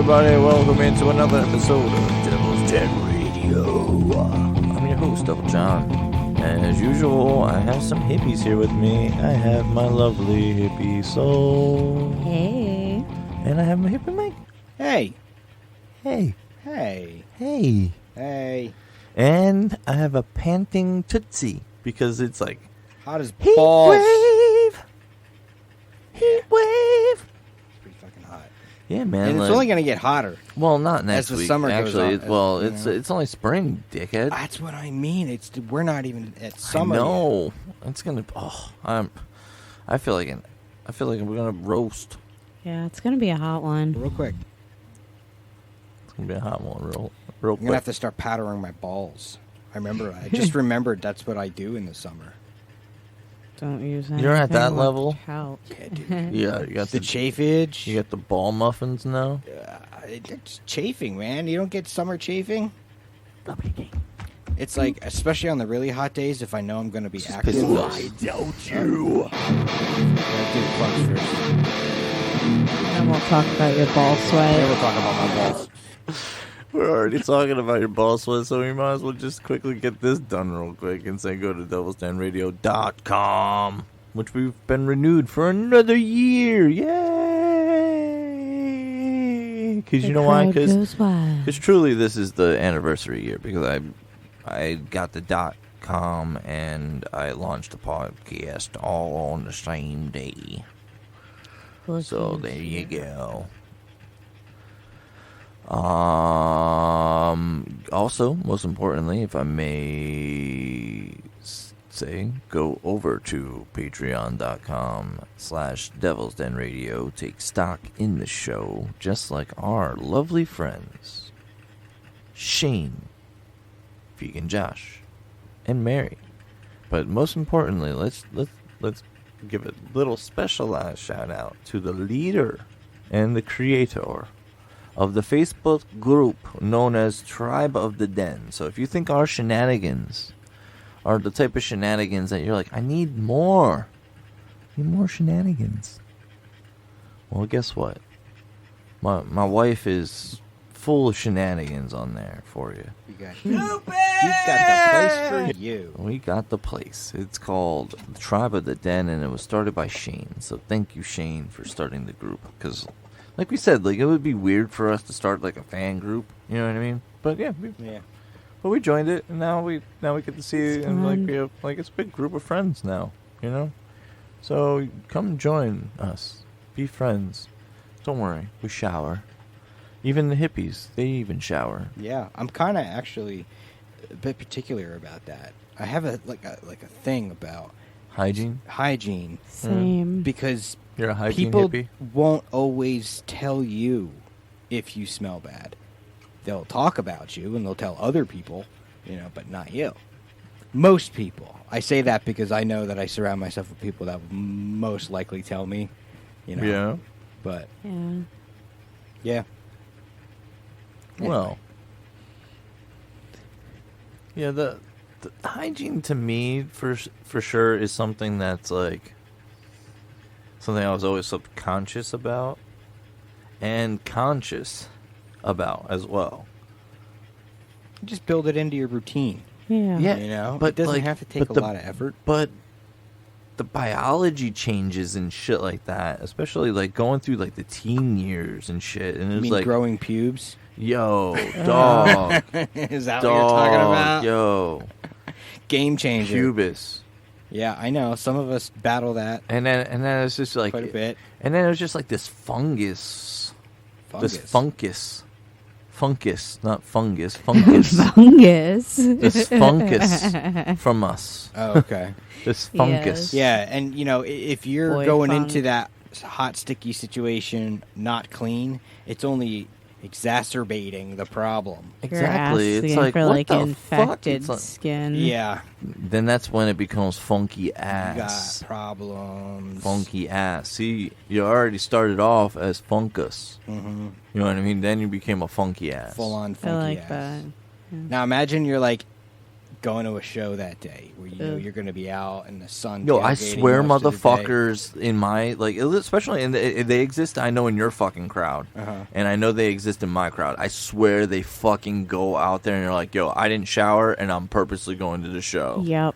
everybody. Welcome into another episode of Devil's Den Radio. I'm your host, DevilJon. As usual, I have some hippies here with me. I have my lovely Hippie Soul. Hey. And I have my Hippie Mike. Hey. Hey. Hey. Hey. Hey. And I have a panting Tootsie because it's like Hot as heat balls. wave. Heat wave. It's pretty fucking hot. Yeah, man. And it's only going to get hotter. Well, not next as the week. summer Actually, goes on. it's only spring, dickhead. That's what I mean. We're not even at summer. No, it's gonna. Oh, I feel like we're gonna roast. Yeah, it's gonna be a hot one. Real quick. It's gonna be a hot one, real I'm quick. going to have to start powdering my balls. I just remembered that's what I do in the summer. Don't use that. You're at that level? Help. Yeah, dude. Yeah, you got The chafage. You got the ball muffins now. It's chafing, man. You don't get summer chafing? It's like, especially on the really hot days, if I know I'm going to be active. Why don't you? Gotta do the plugs first. And we'll talk about your ball Then sweat. we'll talk about my balls. We're already talking about your ball sweat, so we might as well just quickly get this done real quick and say go to devilsdenradio.com, which we've been renewed for another year. Yay! Because you know why? Because truly this is the anniversary year, because I got the .com and I launched a podcast all on the same day. So there you go. Also, most importantly, if I may say, go over to patreon.com/devilsdenradio. Take stock in the show, just like our lovely friends Shane, VeganJosh, and Mary. But most importantly, let's give a little specialized shout out to the leader and the creator of the Facebook group known as Tribe of the Den. So if you think our shenanigans are the type of shenanigans that you're like, I need more shenanigans. Well, guess what? My wife is full of shenanigans on there for you. We've got the place for you. We got the place. It's called the Tribe of the Den, and it was started by Shane. So thank you, Shane, for starting the group. Because, like we said, like it would be weird for us to start like a fan group. You know what I mean? But yeah, but we joined it, and now we get to see, and like we have like it's a big group of friends now. You know, so come join us, be friends. Don't worry, we shower. Even the hippies, they even shower. Yeah, I'm kind of actually a bit particular about that. I have a thing about Hygiene. Same. Because You're a hygiene people hippie? won't always tell you if you smell bad. They'll talk about you and they'll tell other people, but not you. Most people. I say that because I know that I surround myself with people that will most likely tell me, Yeah. But Yeah. yeah. Well, yeah, the hygiene to me for sure is something that's like something I was always subconscious about and conscious about as well. Just build it into your routine. Yeah. but it doesn't like, have to take a lot of effort. But the biology changes and shit like that, especially like going through like the teen years and shit, and You it's mean like growing pubes? Yo, dog. Is that dog, what you're talking about? Yo. Game changer. Pubis. Yeah, I know. Some of us battle that And then it's just like quite a bit. And then it was just like this fungus. This fungus, not fungus. Fungus. Fungus. This fungus from us. Oh, okay. This fungus. Yeah, and if you're Boy going funk. into that hot, sticky situation not clean, it's only exacerbating the problem. Exactly. You're It's asking like for what like the infected fuck? It's like, skin. Yeah, then that's when it becomes funky you ass. got problems. Funky ass. See, you already started off as fungus. Mm-hmm. You know what I mean? Then you became a funky ass. Full on I funky like ass. that. Now imagine you're like going to a show that day where you know you're going to be out in the sun. Yo, I swear, most of the day. motherfuckers in my, like, especially they exist, I know, in your fucking crowd. And I know they exist in my crowd. I swear they fucking go out there and you're like, yo, I didn't shower and I'm purposely going to the show. Yep.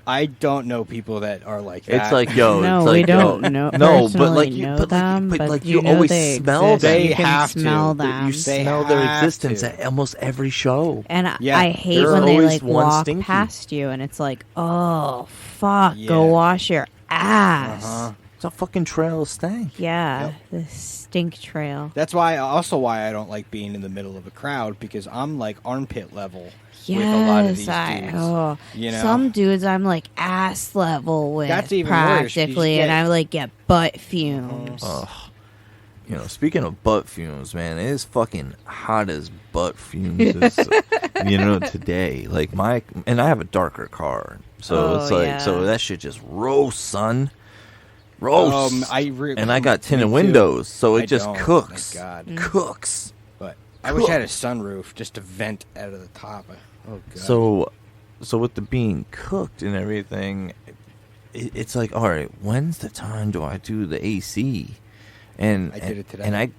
I don't know people that are like that. It's like, yo, no, it's like, we don't yo, know. No, but like, know but them, like, but like, you you know always they smell exist. them. They You can have smell to. them. You smell their existence at almost every show. And Yeah, I hate there's when they always like one walk stinky. past you and it's like, oh fuck, Yeah. go wash your ass. It's a fucking trail of stank. Yeah, Yep. the stink trail. That's why I don't like being in the middle of a crowd, because I'm like armpit level with a lot of these dudes. You know? Some dudes I'm like ass level with. That's even worse. practically, You and get- I like get butt fumes. You know, speaking of butt fumes, man, it is fucking hot as butt fumes. Is, you know, today, like and I have a darker car, so it's like, so that shit just roasts, son. Roasts. And I got tinted windows, so it just cooks. Thank God. Cooks. But I wish I had a sunroof just to vent out of the top. Oh God. So with the being cooked and everything, it's like, all right, when's the time do I do the AC? And I did it today.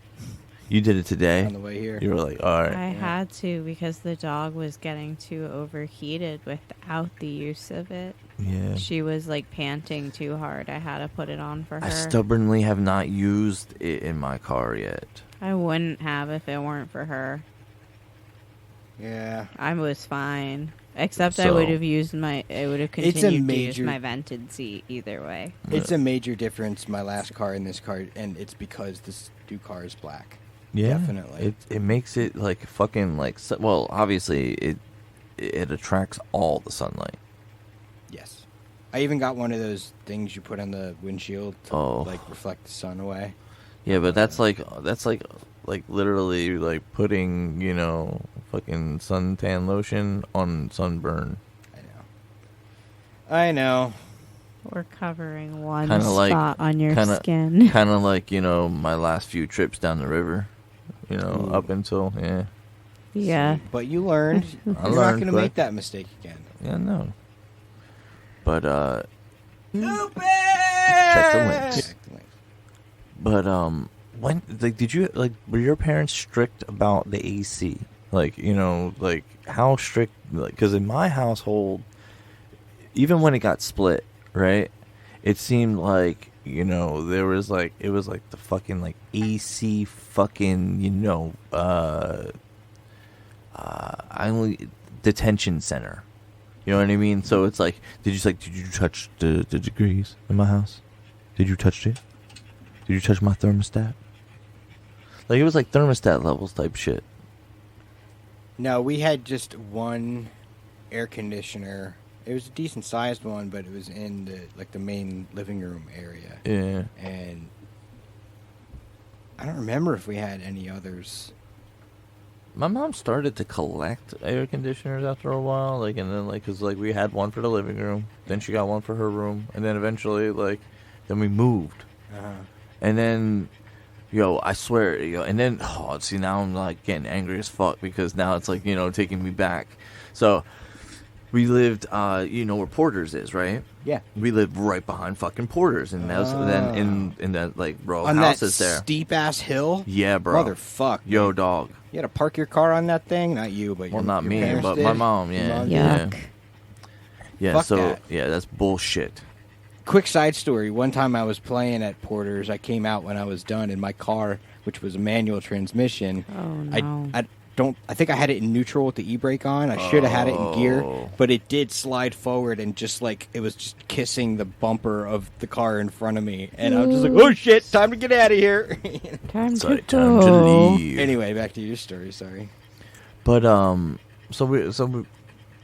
You did it today? On the way here. You were like, all right. I had to because the dog was getting too overheated without the use of it. Yeah. She was like panting too hard. I had to put it on for her. I stubbornly have not used it in my car yet. I wouldn't have if it weren't for her. Yeah. I was fine. Except I would have continued to use my vented seat either way. It's a major difference, my last car and this car, and it's because this new car is black. Yeah, definitely. It makes it like fucking like, well, obviously it attracts all the sunlight. Yes. I even got one of those things you put on the windshield to like reflect the sun away. Yeah, but that's like literally like putting, you know, fucking suntan lotion on sunburn. I know. Or covering one Kinda spot on your skin. Kind of like, you know, my last few trips down the river, you know, up until, Yeah. But you learned. You're not going to make that mistake again. Yeah, no. But, Stupid! check the links. But, when, like, did you, like, were your parents strict about the AC? Like, you know, like, how strict, like, because in my household, even when it got split, right, it seemed like, you know, there was, like, it was, like, the fucking, like, AC fucking, you know, detention center. You know what I mean? So it's like, did you touch the degrees in my house? Did you touch it? Did you touch my thermostat? Like, it was like thermostat levels type shit. No, we had just one air conditioner. It was a decent sized one, but it was in the main living room area. Yeah. And I don't remember if we had any others. My mom started to collect air conditioners after a while, like, and then, like, cause like we had one for the living room, then she got one for her room, and then eventually, like, then we moved, and then, yo, I swear, yo, and then, see, now I'm like getting angry as fuck because now it's like, you know, taking me back. So we lived, you know where Porter's is, right? Yeah. We lived right behind fucking Porter's, and that was then in that like row of on houses that there. steep ass hill. Yeah, bro. Motherfuck. Yo, dog. You had to park your car on that thing? Not you, but Well, your, not your me, parents but did? my mom. Yeah, Your mom yeah. did? Yeah, Fuck so that. yeah, that's bullshit. Quick side story. One time I was playing at Porter's. I came out when I was done in my car, which was a manual transmission. Oh, no. I think I had it in neutral with the e-brake on. I should have had it in gear, but it did slide forward and just like it was just kissing the bumper of the car in front of me, and I was just like, "Oh shit, time to get out of here." Time Sorry, to time to go. leave. Anyway, back to your story. Sorry. But so we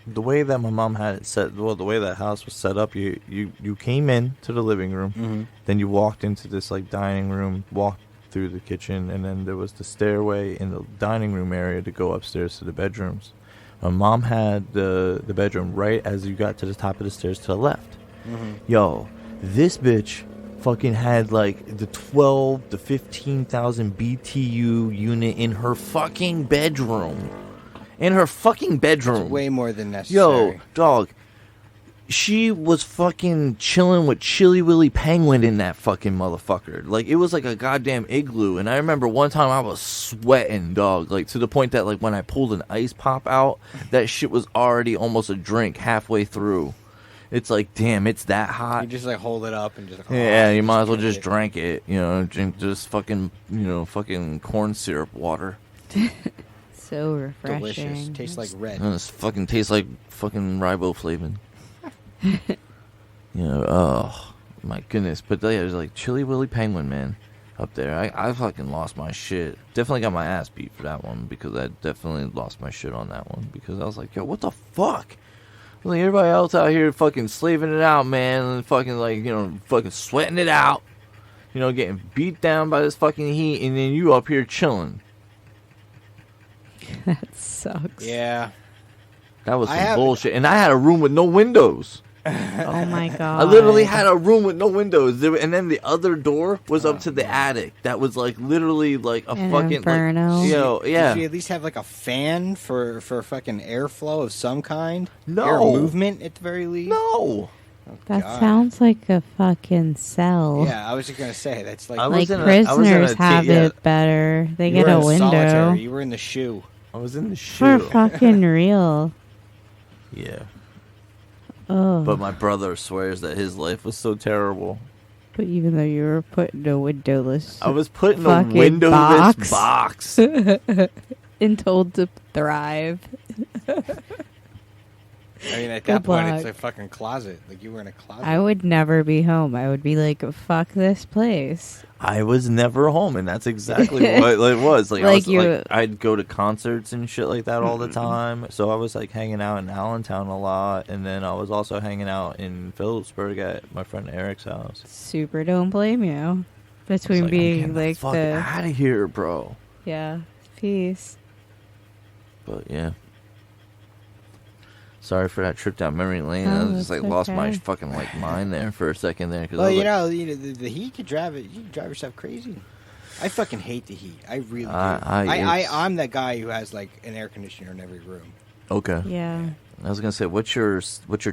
the way that my mom had it set, well, the way that house was set up, you came in to the living room, then you walked into this like dining room, walked through the kitchen, and then there was the stairway in the dining room area to go upstairs to the bedrooms. My mom had the bedroom right as you got to the top of the stairs to the left. Yo, this bitch fucking had like the 12 to 15,000 BTU unit in her fucking bedroom. in her fucking bedroom. That's way more than necessary. Yo, dog. She was fucking chilling with Chili Willy Penguin in that fucking motherfucker. Like, it was like a goddamn igloo. And I remember one time I was sweating, dog. Like, to the point that, like, when I pulled an ice pop out, that shit was already almost a drink halfway through. It's like, damn, it's that hot. You just, like, hold it up and just... Yeah, you might as well just drink it. You know, drink just fucking, fucking corn syrup water. So refreshing. Delicious. Tastes like red. And this fucking tastes like fucking riboflavin. Oh my goodness. But yeah, there's like Chili Willy Penguin, man, up there. I fucking lost my shit. Definitely got my ass beat for that one, because I definitely lost my shit on that one, because I was like, yo, what the fuck? Like, everybody else out here fucking slaving it out, man, and fucking like, fucking sweating it out, getting beat down by this fucking heat, and then you up here chilling. That sucks. Yeah. That was some bullshit. And I had a room with no windows. Oh my god! I literally had a room with no windows, and then the other door was up to the attic. That was like literally like a fucking inferno. Like, yeah. Did you at least have like a fan for fucking airflow of some kind? No. Air movement at the very least. No. Oh, that God. sounds like a fucking cell. Yeah, I was just gonna say that's like prisoners have it better. They get a window. Solitary. You were in the shoe. I was in the shoe. For fucking real. Yeah. Oh. But my brother swears that his life was so terrible. But even though you were put in a windowless, I was put in a windowless box. and told to thrive. I mean, at that point, it's a fucking closet. Like, you were in a closet. I would never be home. I would be like, fuck this place. I was never home, and that's exactly what it was. Like I'd go to concerts and shit like that all the time. So I was, like, hanging out in Allentown a lot, and then I was also hanging out in Phillipsburg at my friend Eric's house. Super don't blame you. Between being, like, the fuck out of here, bro. Yeah. Peace. But, yeah. Sorry for that trip down memory lane. I was just like lost my fucking like mind there for a second there. Well, the heat could drive it. You can drive yourself crazy. I fucking hate the heat. I really do. I'm that guy who has like an air conditioner in every room. Okay. Yeah. I was gonna say, what's your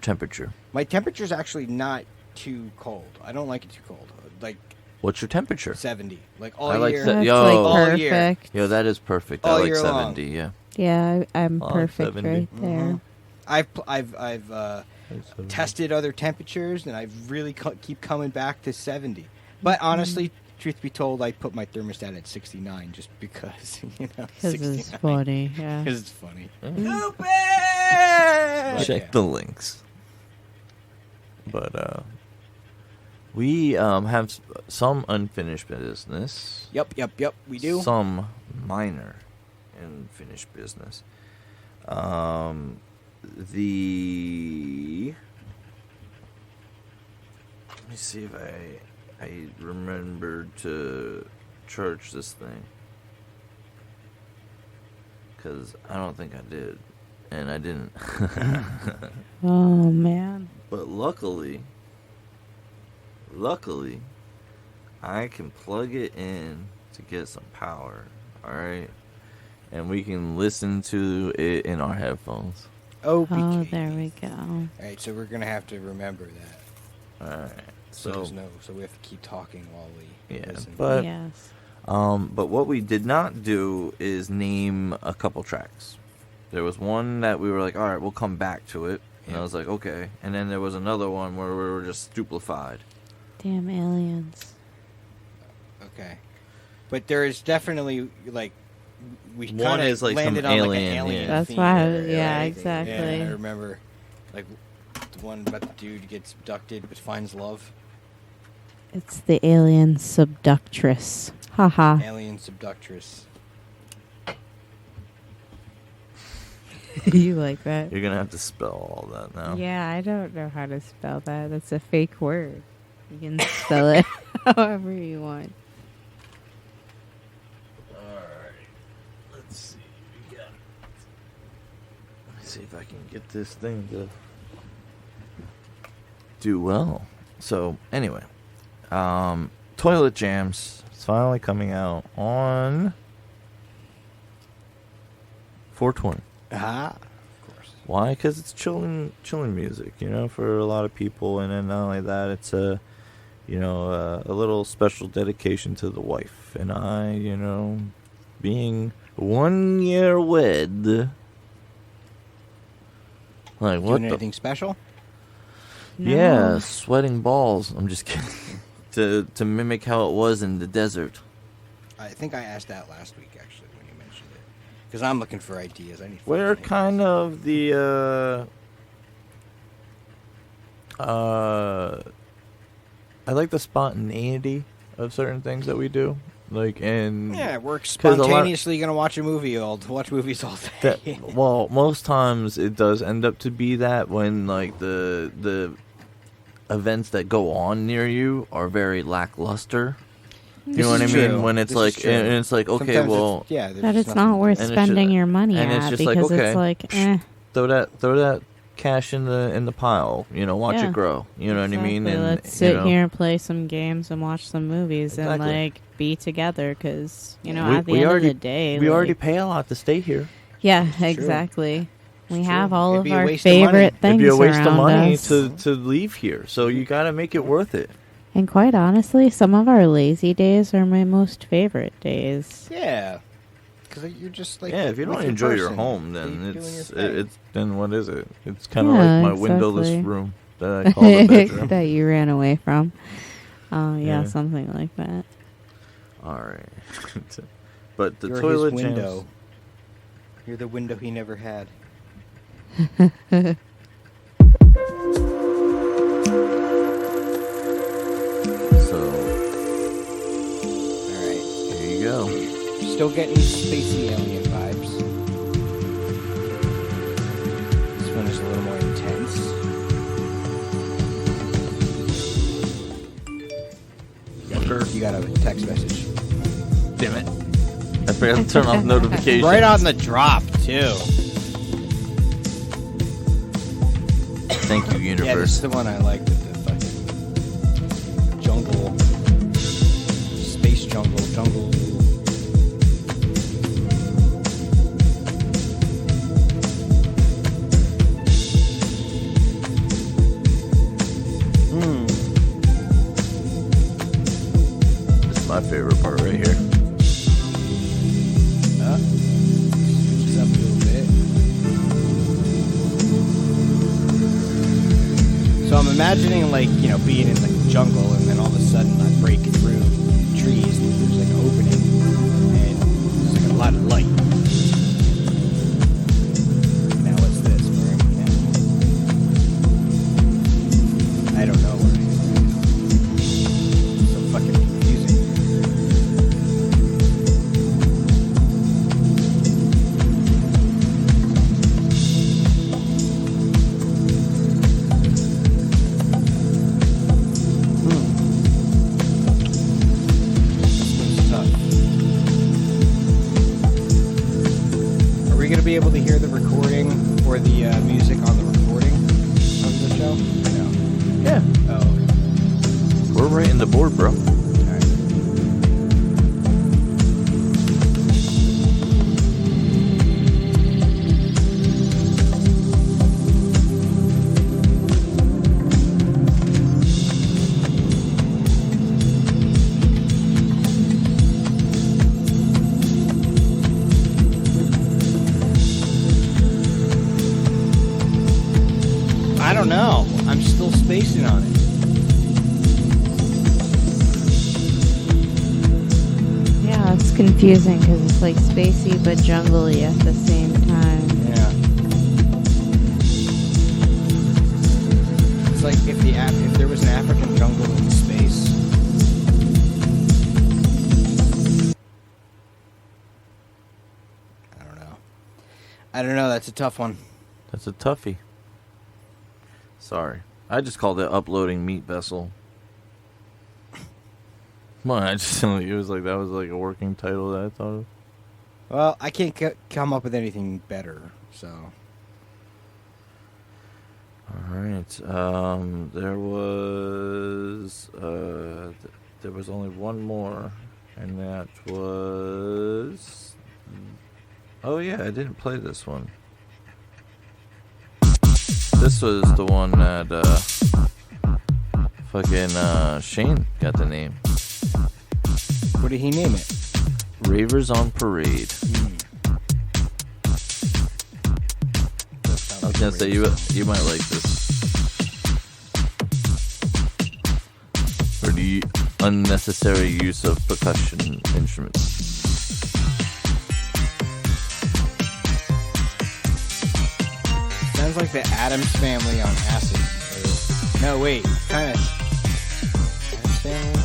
temperature? My temperature's actually not too cold. I don't like it too cold. Like. What's your temperature? 70. Like all year. That's all perfect. Year. Yo, that is perfect. All I like year 70. Long. Yeah. Yeah, I'm perfect right there. I've tested other temperatures, and I've really keep coming back to 70. But honestly, truth be told, I put my thermostat at 69 just because, Because it's funny, yeah. Because it's funny. Stupid! Check the links. But, we have some unfinished business. Yep, we do. Some minor unfinished business. Let me see if I remembered to charge this thing, because I don't think I did, and I didn't. Oh man! But luckily, I can plug it in to get some power. All right, and we can listen to it in our headphones. Oh, there we go. All right, so we're gonna have to remember that. All right, so we have to keep talking while we listen. But yes. But what we did not do is name a couple tracks. There was one that we were like, all right, we'll come back to it, and I was like, okay. And then there was another one where we were just stupefied. Damn aliens. Okay, but there is definitely like. We one is like landed some on alien. Like an alien Yeah. That's why. right? Exactly. Yeah, I remember, like the one about the dude gets abducted but finds love. It's the alien subductress. Haha. Alien subductress. You like that? You're gonna have to spell all that now. Yeah, I don't know how to spell that. That's a fake word. You can spell it however you want. See if I can get this thing to do well. So anyway, Toilet Jams is finally coming out on 4/20. Of course. Why? Because it's chilling music, for a lot of people. And then not only that, it's a little special dedication to the wife. And I, being 1 year wed. Like, what? Doing anything special? No. Yeah, sweating balls. I'm just kidding. to mimic how it was in the desert. I think I asked that last week, actually, when you mentioned it. Because I'm looking for ideas. We're kind of the, I like the spontaneity of certain things that we do. Yeah, we're spontaneously going to watch watch movies all day. Most times it does end up to be that when, the events that go on near you are very lackluster. You know what I mean? When it's and it's like, okay, sometimes well, that it's not worth spending your money and at, it's just because okay, it's like, eh. throw that cash in the pile. Watch it grow. You know what I mean? And let's sit here and play some games and watch some movies and be together, because at the end of the day, we already pay a lot to stay here. Yeah, exactly. We have all It'd of our waste of money. favorite things It'd be a waste of money us. to leave here. So you got to make it worth it. And quite honestly, some of our lazy days are my most favorite days. Yeah. Because you're just if you don't enjoy your home, then then what is it? It's kind of Yeah, like my exactly. windowless room that I call the bedroom. That you ran away from. Yeah. Something like that. All right. But the You're toilet his window. jams. You're the window he never had. So, Alright. here you go. Still getting spacey alien vibes. This one is a little more intense. You got a text message. Damn it. I forgot to turn off notifications. Right on the drop, too. Thank you, universe. Yeah, this is the one I like with the fucking jungle. Space jungle. This is my favorite part right here. Switches up a little bit. So I'm imagining, being in the jungle, and then all of a sudden I break through trees, and there's an opening, and there's a lot of light. Now what's this? Where am I now? I don't know where I am. So fucking confusing. Be able to hear the recording or the music on the recording of the show? No. Yeah. Oh, okay. We're right in the board, bro. Alright. I don't know. I'm still spacing on it. Yeah, it's confusing because it's like spacey but jungly at the same time. Yeah. It's like if there was an African jungle in space. I don't know. That's a tough one. That's a toughie. Sorry. I just called it uploading meat vessel. Come on, it was like that was like a working title that I thought of. Well, I can't come up with anything better, so. Alright, there was only one more, and that was... Oh yeah, I didn't play this one. this was the one that fucking Shane got the name. What did he name it? Ravers on Parade. I was gonna say you might like this. For the unnecessary use of percussion instruments. Sounds like the Addams Family on acid. No, wait, kind of. Addams Family?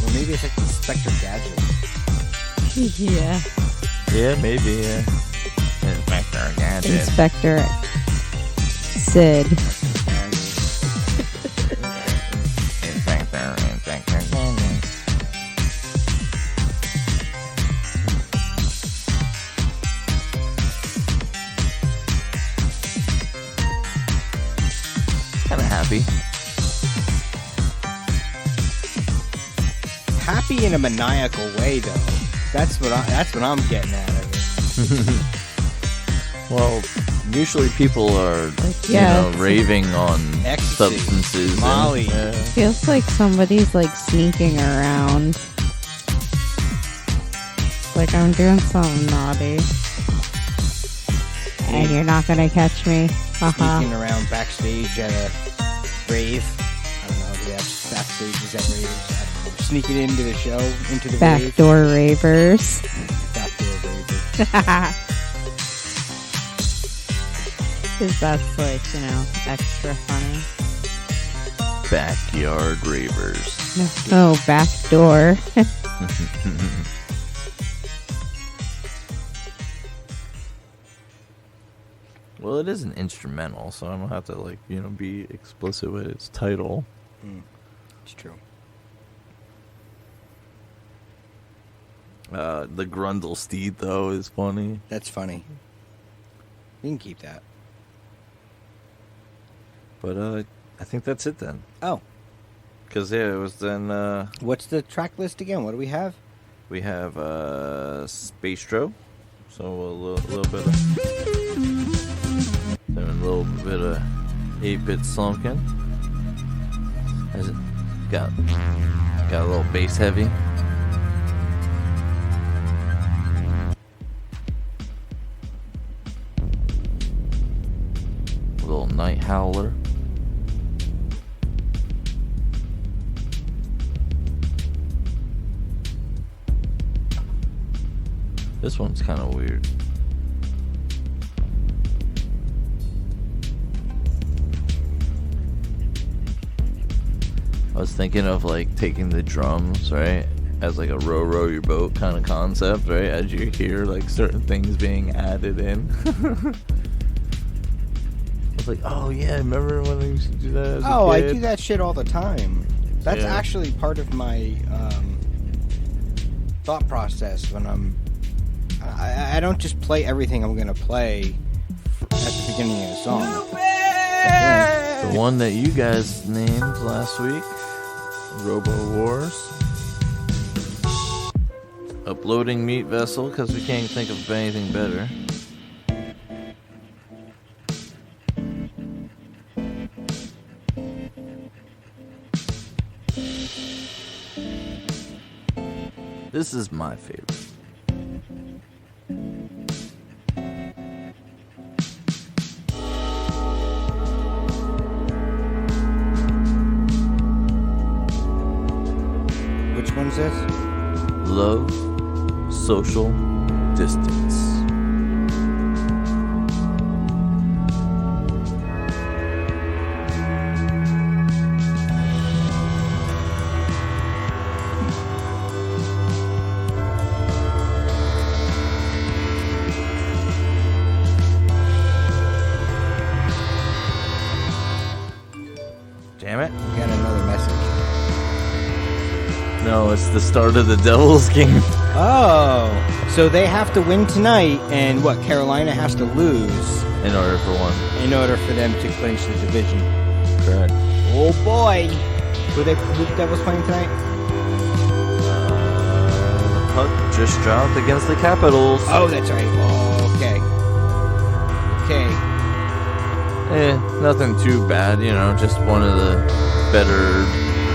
Or maybe it's like the Inspector Gadget. Yeah. Yeah, maybe, yeah. Inspector Gadget. Inspector Sid. Kind of happy. Happy in a maniacal way, though. That's what I'm getting out of it. Well, usually people are, Yeah. raving on Ecstasy, substances. Molly. Feels like somebody's like sneaking around. Like I'm doing something naughty. And you're not gonna catch me. Sneaking around backstage at a rave. I don't know if they have backstages at raves. I don't know. Sneaking into the show, into the rave. Backdoor ravers. Backdoor ravers. Because that's like, extra funny. Backyard ravers. Oh, backdoor. Well, it is an instrumental, so I don't have to be explicit with its title. It's true. The Grundle Steed, though, is funny. That's funny. You can keep that. But I think that's it then. Oh. Because, it was then... What's the track list again? What do we have? We have Spacetro, so a little bit of... Then a little bit of 8-bit Slumpkin. Has it got a little bass heavy. A little Night Howler. This one's kind of weird. I was thinking of taking the drums, right, as a row your boat kind of concept, right, as you hear certain things being added in. I was like, oh yeah, remember when I used to do that as a kid? I do that shit all the time. That's actually part of my thought process when I don't just play everything I'm gonna play at the beginning of the song. The one that you guys named last week, Robo Wars. Uploading Meat Vessel, because we can't think of anything better. This is my favorite. Which one's this? Love, social distance. Damn it. We got another message. No, it's the start of the Devil's game. Oh, so they have to win tonight, and what? Carolina has to lose In order for one. in order for them to clinch the division. Correct. Oh boy, who the Devils playing tonight? The puck just dropped against the Capitals. Oh, that's right. Oh, okay. Nothing too bad, just one of the better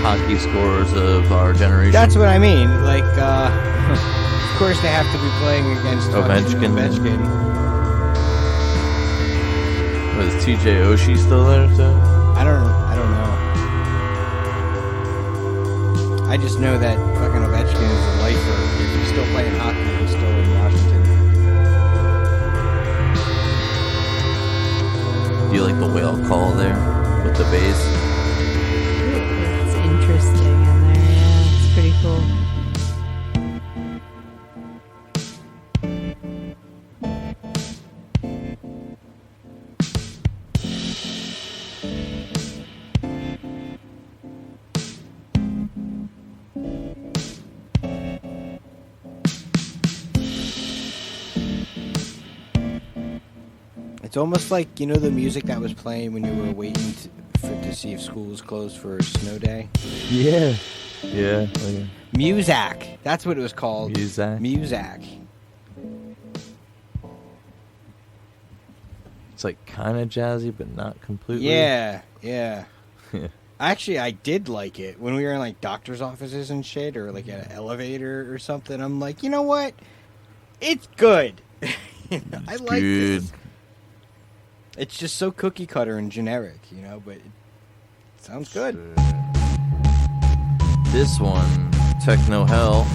hockey scorers of our generation. That's what I mean. Like, of course they have to be playing against Ovechkin. Was TJ Oshie still there too? I don't know. I just know that fucking Ovechkin is a lifer. If he's still playing hockey, he's still in Washington. Do you like the whale call there with the bass? It's interesting in there. Yeah, it's pretty cool. It's almost like, the music that was playing when you were waiting to see if school was closed for a snow day? Yeah. Yeah. Okay. Muzak. That's what it was called. Muzak. It's like kind of jazzy, but not completely. Yeah. Actually, I did like it. When we were in, like, doctor's offices and shit, or, like, at an elevator or something, I'm like, you know what? It's good. I like this. It's just so cookie cutter and generic, but it sounds good. This one, Techno Hell.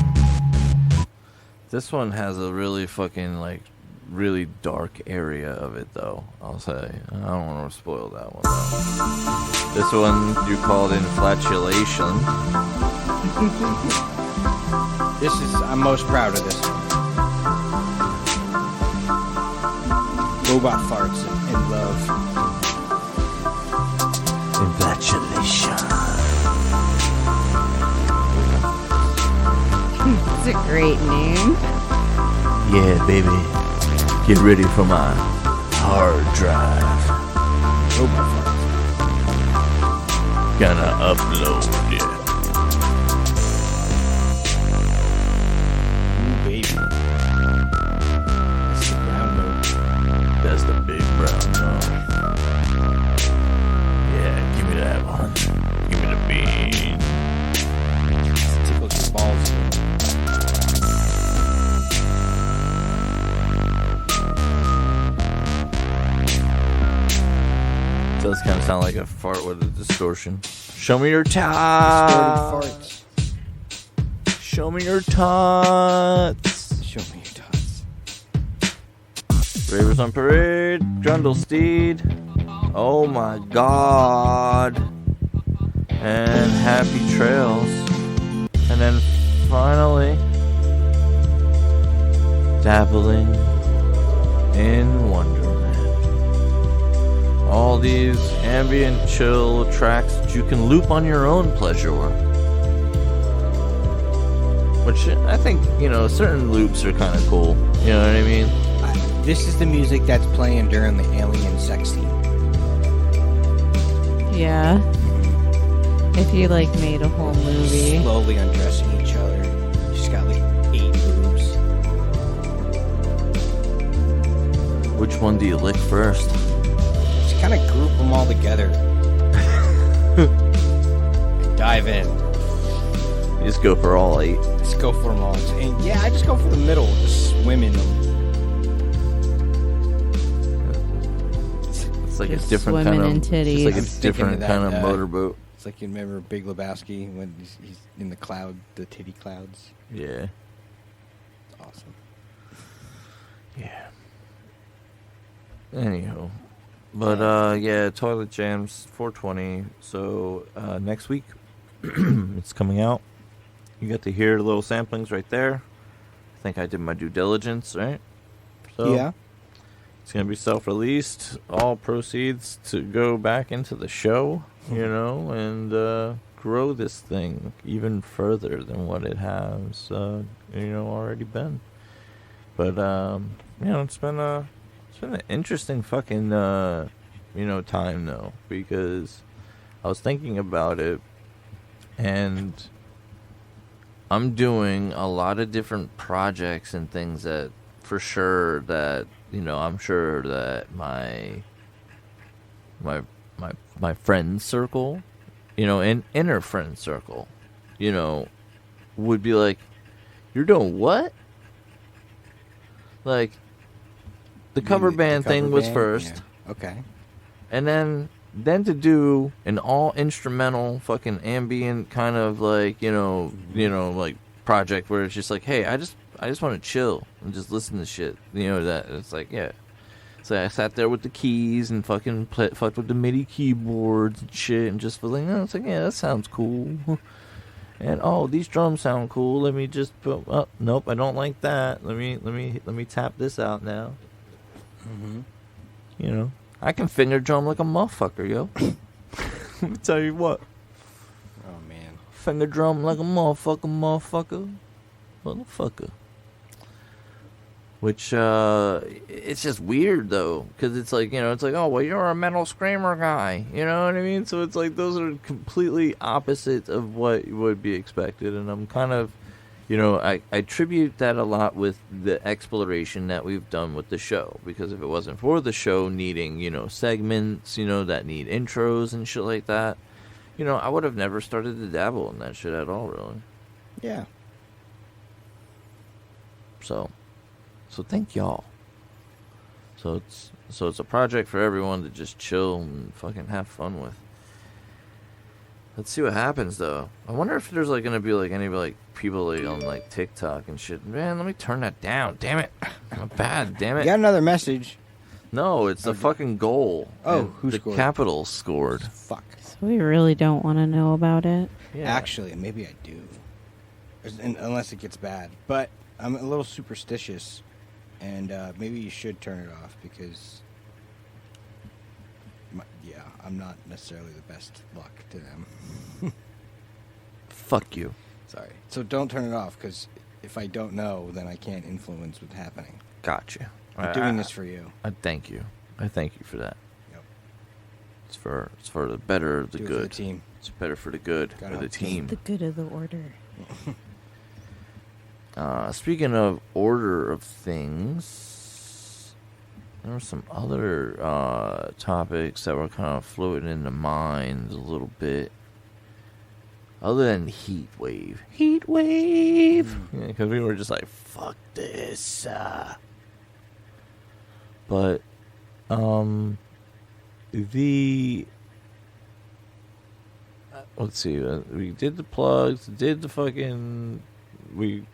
This one has a really fucking, like, really dark area of it, though, I'll say. I don't want to spoil that one, though. This one you called Inflatulation. I'm most proud of this one. Robot farts and love. Inflatulation. It's a great name. Yeah, baby. Get ready for my hard drive. Robot farts. Gonna upload it. Ooh, baby. That's the brown note. That's the big brown note. Yeah, give me that one. Give me the bean. Tickles your balls. It does kind of sound like a fart with a distortion. Show me your tots. Show me your tots. Show me your tots. Ravers on Parade. Grundle Steed. Oh my god. And Happy Trails. And then finally, Dabbling in Wonderland. All these ambient chill tracks that you can loop on your own pleasure. Which I think, certain loops are kind of cool. You know what I mean? This is the music that's playing during the alien sex scene. Yeah. If you made a whole movie. Slowly undressing each other. She's got 8 boobs. Which one do you lick first? Just kind of group them all together. And dive in. You just go for all 8. Just go for them all. And I just go for the middle. Just swim in them. It's like Just a different swimming kind in of, titties. it's like I'm a sticking different to that, kind of motorboat. It's like you remember Big Lebowski when he's in the cloud, the titty clouds. Yeah. Awesome. Yeah. Anyhow. But, Toilet Jams 420. So, next week, it's coming out. You got to hear little samplings right there. I think I did my due diligence, right? So, Yeah. it's going to be self-released. All proceeds to go back into the show, and grow this thing even further than what it has, already been. But, it's been an interesting fucking, time, though, because I was thinking about it, and I'm doing a lot of different projects and things that, for sure, that, I'm sure that my my friend circle, and inner friend circle, would be like, "You're doing what?" Like, the cover band thing was first. Yeah. Okay. And then to do an all instrumental fucking ambient kind of like, like project where it's just like, hey, I just want to chill and just listen to shit. That it's like, yeah. So I sat there with the keys and fucking fucked with the MIDI keyboards and shit and just was like, no, it's like, yeah, that sounds cool. And these drums sound cool. Let me just put. Oh, nope, I don't like that. Let me tap this out now. Mm-hmm. I can finger drum like a motherfucker, yo. Let me tell you what. Oh man. Finger drum like a motherfucker. Which it's just weird though, because it's like oh well, you're a metal screamer guy, you know what I mean? So it's like those are completely opposite of what would be expected, and I'm kind of, I attribute that a lot with the exploration that we've done with the show, because if it wasn't for the show needing segments, that need intros and shit like that, I would have never started to dabble in that shit at all, really. Yeah. So thank y'all. So it's a project for everyone to just chill and fucking have fun with. Let's see what happens though. I wonder if there's like gonna be like any like people like on like TikTok and shit. Man, let me turn that down. Damn it. I'm bad. Damn it. You got another message. No, it's the fucking goal. Oh, who the scored? Capitals scored. Fuck. So we really don't want to know about it. Yeah. Actually, maybe I do. Unless it gets bad. But I'm a little superstitious. And maybe you should turn it off because, I'm not necessarily the best luck to them. Fuck you. Sorry. So don't turn it off because if I don't know, then I can't influence what's happening. Gotcha. I'm doing this for you. I thank you. I thank you for that. Yep. It's for the better of the Do it good. for the team. It's better for the good Gotta of the help the team. team. The good of the order. Speaking of order of things, there were some other topics that were kind of floating in the mind a little bit. Other than heat wave. Heat wave! Because we were just like, fuck this. But, let's see, we did the plugs, we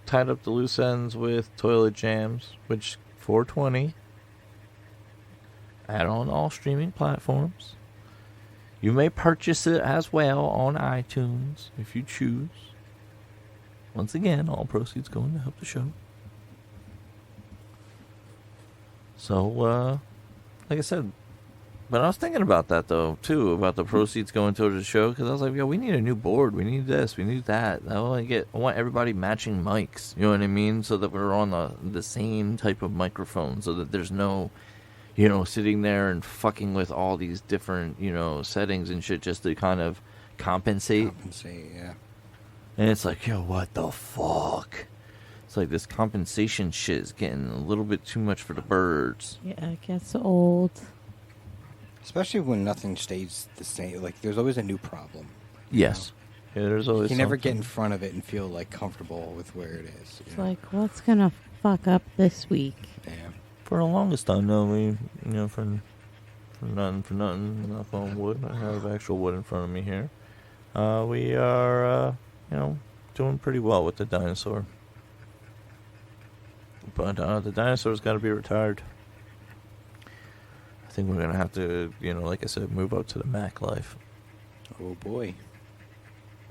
tied up the loose ends with toilet jams, which 420, add on all streaming platforms. You may purchase it as well on iTunes if you choose. Once again, all proceeds going to help the show. So, like I said, but I was thinking about that though too, about the proceeds going towards the show, because I was like, yo, we need a new board, we need this, we need that. I want everybody matching mics, you know what I mean, so that we're on the same type of microphone, so that there's no, sitting there and fucking with all these different, settings and shit just to kind of compensate. Yeah. And it's like, yo, what the fuck? It's like this compensation shit is getting a little bit too much for the birds. Yeah, it gets old. Especially when nothing stays the same. Like, there's always a new problem. Yes. Yeah, there's always You can never get something. in front of it and feel, like, comfortable with where it is. It's like, what's going to fuck up this week? Yeah. For the longest time, though, we, for nothing, knock on wood. I have actual wood in front of me here. We are, doing pretty well with the dinosaur. But the dinosaur's got to be retired. I think we're going to have to, like I said, move up to the Mac life. Oh, boy.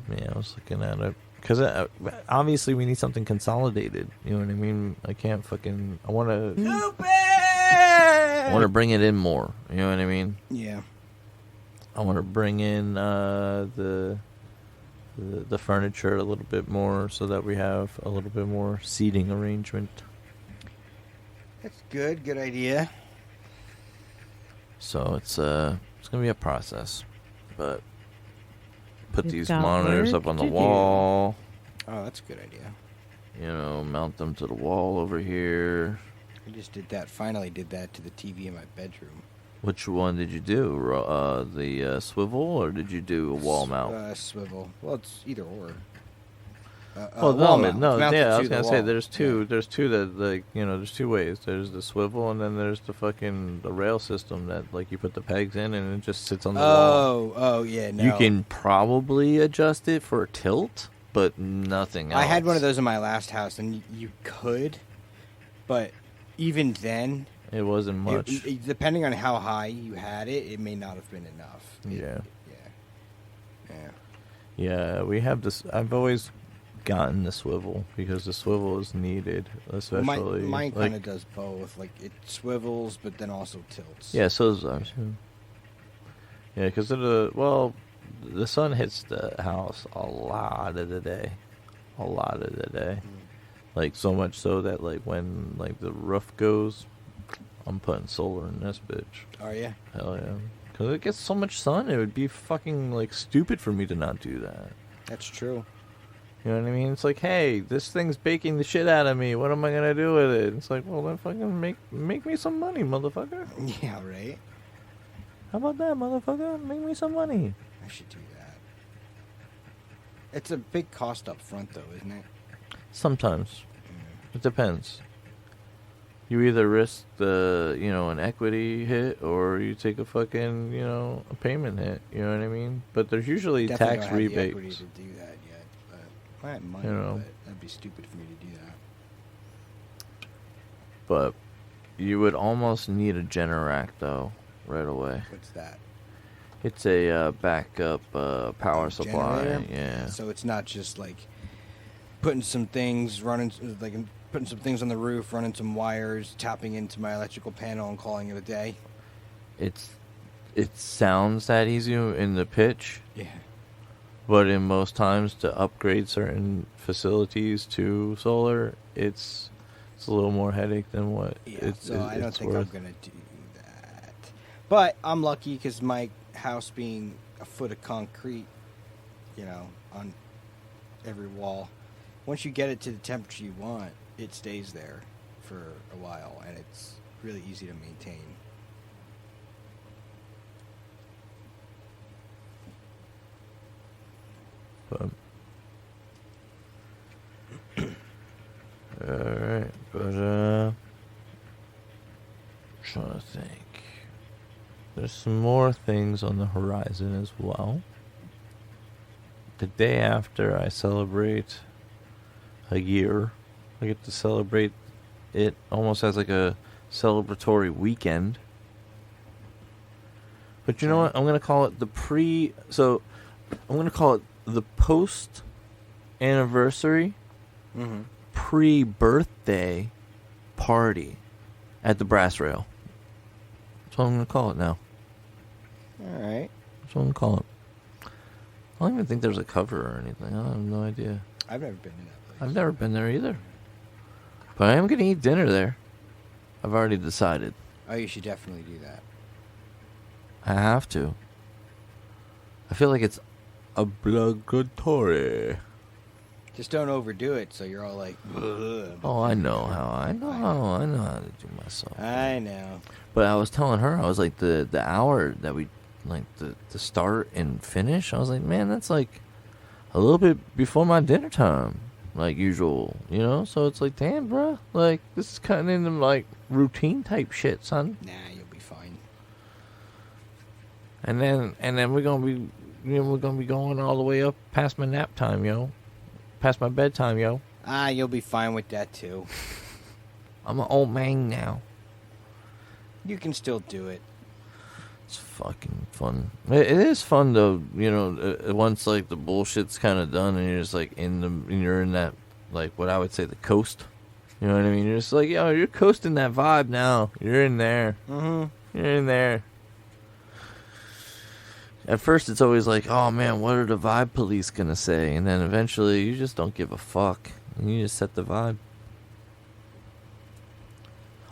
Yeah, I was looking at it. Because obviously we need something consolidated. You know what I mean? I can't fucking... I want to... I want to bring it in more. You know what I mean? Yeah. I want to bring in the furniture a little bit more so that we have a little bit more seating arrangement. That's good. Good idea. So it's gonna be a process, but put You've these got monitors work up on the to do. wall. Oh, that's a good idea. Mount them to the wall over here. I just did that. Finally did that to the TV in my bedroom. Which one did you do? The swivel, or did you do a wall mount? Swivel. Well, it's either or. Well, wall no, mount. no, It's mounted yeah, I to was the gonna say wall. there's two. Yeah. There's two that like there's two ways. There's the swivel, and then there's the rail system that like you put the pegs in, and it just sits on the wall. Oh, yeah, no. You can probably adjust it for a tilt, but nothing else. I had one of those in my last house, and you could, but even then, It wasn't much. depending on how high you had it, it may not have been enough. Yeah. Yeah. Yeah, we have this. I've always gotten the swivel because the swivel is needed, especially. Mine like, kind of does both. Like, it swivels, but then also tilts. Yeah, so does ours. Yeah, because the sun hits the house a lot of the day. Like, so much so that, like, when, like, the roof goes, I'm putting solar in this bitch. Are you? Hell yeah. Because it gets so much sun, it would be fucking, like, stupid for me to not do that. That's true. You know what I mean? It's like, hey, this thing's baking the shit out of me. What am I gonna do with it? It's like, well, then fucking make me some money, motherfucker. Yeah, right? How about that, motherfucker? Make me some money. I should do that. It's a big cost up front, though, isn't it? Sometimes. It depends. You either risk an equity hit, or you take a fucking, a payment hit. You know what I mean? But there's usually Definitely tax don't have the rebates. equity to do that yet. But I have money, You know. but that'd be stupid for me to do that. But you would almost need a Generac, though, right away. What's that? It's a backup power supply. Generator? Yeah. So it's not just like putting some things on the roof, running some wires, tapping into my electrical panel, and calling it a day. It sounds that easy in the pitch, Yeah. but in most times to upgrade certain facilities to solar, it's a little more headache than what it's I don't it's think worth. I'm gonna do that. But I'm lucky because my house being a foot of concrete, on every wall. Once you get it to the temperature you want, it stays there for a while, and it's really easy to maintain. But alright, but trying to think. There's some more things on the horizon as well. The day after I celebrate a year, I get to celebrate it almost as like a celebratory weekend. But you know what? I'm going to call it I'm going to call it the post anniversary Mm-hmm. pre-birthday party at the Brass Rail. That's what I'm going to call it now. All right. That's what I'm going to call it. I don't even think there's a cover or anything. I have no idea. I've never been to that place. I've never been there either. But I am going to eat dinner there. I've already decided. Oh, you should definitely do that. I have to. I feel like it's obligatory. Just don't overdo it, so you're all like, ugh. Oh, I know how to do myself. I know. But I was telling her, I was like, the hour that we, like, the start and finish, I was like, man, that's like a little bit before my dinner time, like usual, So it's like, damn, bro, like, this is cutting into, like, routine type shit, son. Nah, you'll be fine. And then we're gonna be, going all the way up past my nap time, past my bedtime, You'll be fine with that, too. I'm an old man now. You can still do it. It's fucking fun. It is fun though, once like the bullshit's kind of done and you're just like you're in that, like, what I would say the coast. You know what I mean? You're just like, you're coasting that vibe now. You're in there. Mm-hmm. You're in there. At first it's always like, oh man, what are the vibe police gonna say? And then eventually you just don't give a fuck. And you just set the vibe.